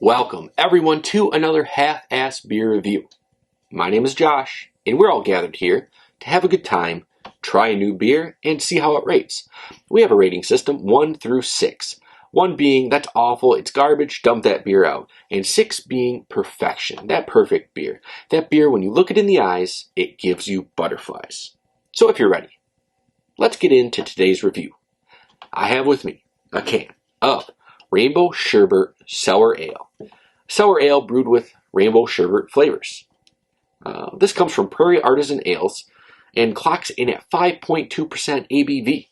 Welcome, everyone, to another half-ass beer review. My name is Josh, and we're all gathered here to have a good time, try a new beer, and see how it rates. We have a rating system 1 through 6. 1 being, that's awful, it's garbage, dump that beer out. And 6 being perfection, that perfect beer. That beer, when you look it in the eyes, it gives you butterflies. So if you're ready, let's get into today's review. I have with me a can of Rainbow Sherbet Sour Ale. Sour ale brewed with rainbow sherbet flavors. This comes from Prairie Artisan Ales and clocks in at 5.2% ABV.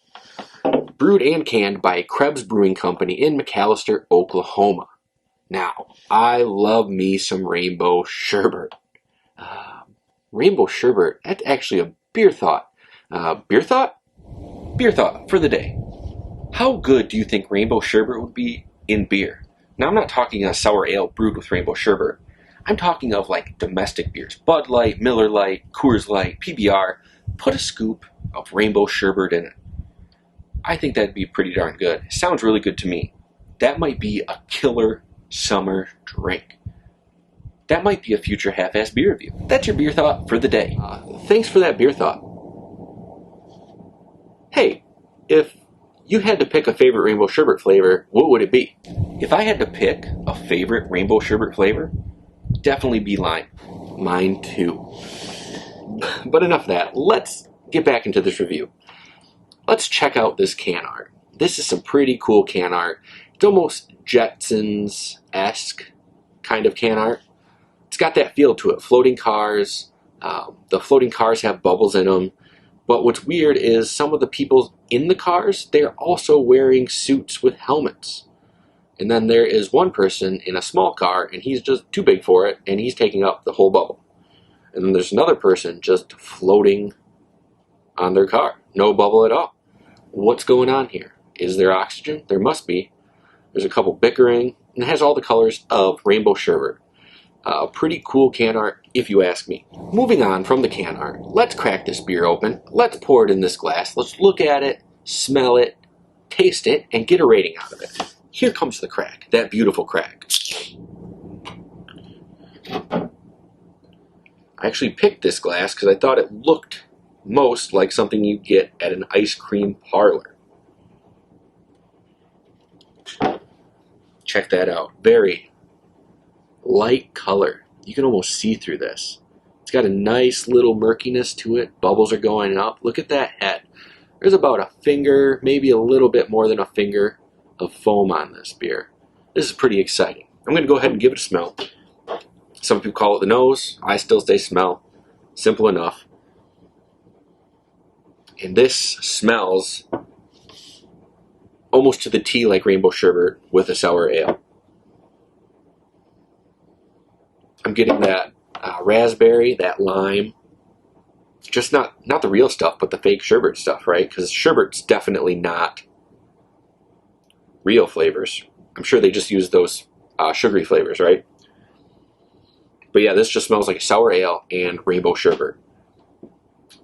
Brewed and canned by Krebs Brewing Company in McAlester, Oklahoma. Now, I love me some rainbow sherbet. Rainbow sherbet, that's actually a beer thought. Beer thought? Beer thought for the day. How good do you think rainbow sherbet would be in beer? Now, I'm not talking a sour ale brewed with rainbow sherbet. I'm talking of like domestic beers. Bud Light, Miller Lite, Coors Light, PBR. Put a scoop of rainbow sherbet in it. I think that'd be pretty darn good. It sounds really good to me. That might be a killer summer drink. That might be a future half-ass beer review. That's your beer thought for the day. Thanks for that beer thought. Hey, if you had to pick a favorite rainbow sherbet flavor, what would it be? If I had to pick a favorite rainbow sherbet flavor, definitely be lime. Mine too. But enough of that. Let's get back into this review. Let's check out this can art. This is some pretty cool can art. It's almost Jetsons-esque kind of can art. It's got that feel to it. Floating cars. The floating cars have bubbles in them. But what's weird is some of the people in the cars, they're also wearing suits with helmets. And then there is one person in a small car, and he's just too big for it, and he's taking up the whole bubble. And then there's another person just floating on their car. No bubble at all. What's going on here? Is there oxygen? There must be. There's a couple bickering, and it has all the colors of rainbow sherbet. Pretty cool can art, if you ask me. Moving on from the can art, let's crack this beer open. Let's pour it in this glass. Let's look at it, smell it, taste it, and get a rating out of it. Here comes the crack, that beautiful crack. I actually picked this glass because I thought it looked most like something you get at an ice cream parlor. Check that out. Very light color. You can almost see through this. It's got a nice little murkiness to it. Bubbles are going up. Look at that head. There's about a finger, maybe a little bit more than a finger of foam on this beer. This is pretty exciting. I'm going to go ahead and give it a smell. Some people call it the nose. I still say smell. Simple enough. And this smells almost to the T like rainbow sherbet with a sour ale. I'm getting that raspberry, that lime. Just not the real stuff, but the fake sherbet stuff, right? Because sherbet's definitely not real flavors. I'm sure they just use those sugary flavors, right? But yeah, this just smells like a sour ale and rainbow sherbet.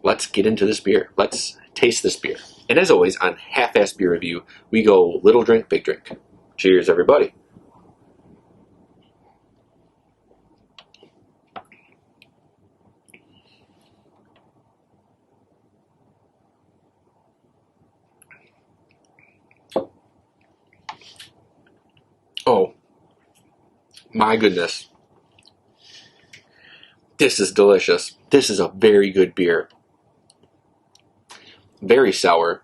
Let's get into this beer. Let's taste this beer. And as always, on Half-Ass Beer Review, we go little drink, big drink. Cheers, everybody. Oh, my goodness. This is delicious. This is a very good beer. Very sour.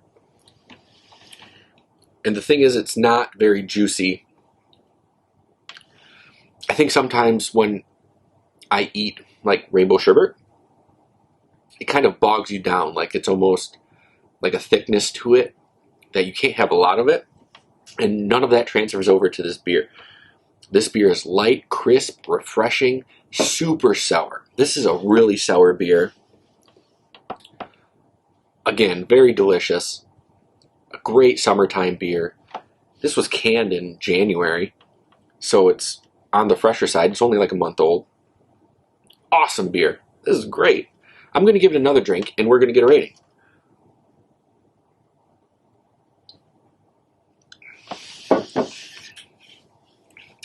And the thing is, it's not very juicy. I think sometimes when I eat like rainbow sherbet, it kind of bogs you down. Like it's almost like a thickness to it that you can't have a lot of it. And none of that transfers over to this beer. This beer is light, crisp, refreshing, super sour. This is a really sour beer. Again, very delicious. A great summertime beer. This was canned in January, so it's on the fresher side. It's only like a month old. Awesome beer. This is great. I'm going to give it another drink, and we're going to get a rating.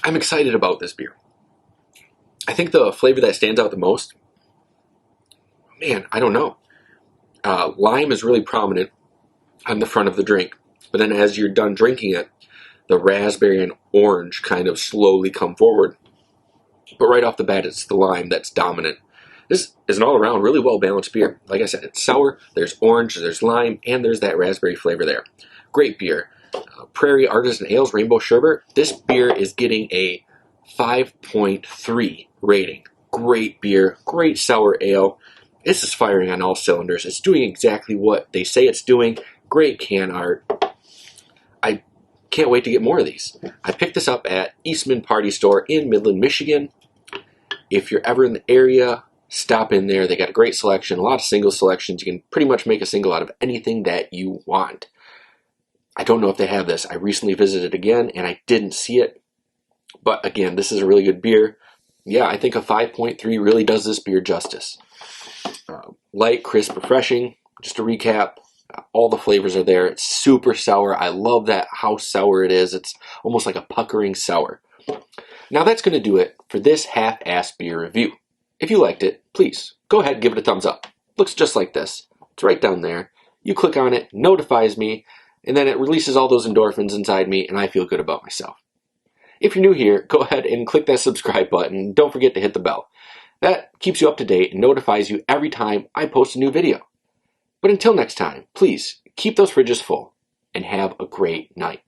I'm excited about this beer. I think the flavor that stands out the most, man, I don't know. Lime is really prominent on the front of the drink, but then as you're done drinking it, the raspberry and orange kind of slowly come forward. But right off the bat, it's the lime that's dominant. This is an all-around really well-balanced beer. Like I said, it's sour, there's orange, there's lime, and there's that raspberry flavor there. Great beer. Prairie Artisan Ales Rainbow Sherbet. This beer is getting a 5.3 rating. Great beer, great sour ale. This is firing on all cylinders. It's doing exactly what they say it's doing. Great can art. I can't wait to get more of these. I picked this up at Eastman Party Store in Midland, Michigan. If you're ever in the area, stop in there. They got a great selection, a lot of single selections. You can pretty much make a single out of anything that you want. I don't know if they have this. I recently visited again and I didn't see it. But again, this is a really good beer. Yeah, I think a 5.3 really does this beer justice. Light, crisp, refreshing. Just to recap, all the flavors are there. It's super sour. I love that how sour it is. It's almost like a puckering sour. Now that's going to do it for this half-ass beer review. If you liked it, please go ahead and give it a thumbs up. Looks just like this. It's right down there. You click on it, notifies me, and then it releases all those endorphins inside me, and I feel good about myself. If you're new here, go ahead and click that subscribe button. Don't forget to hit the bell. That keeps you up to date and notifies you every time I post a new video. But until next time, please keep those fridges full and have a great night.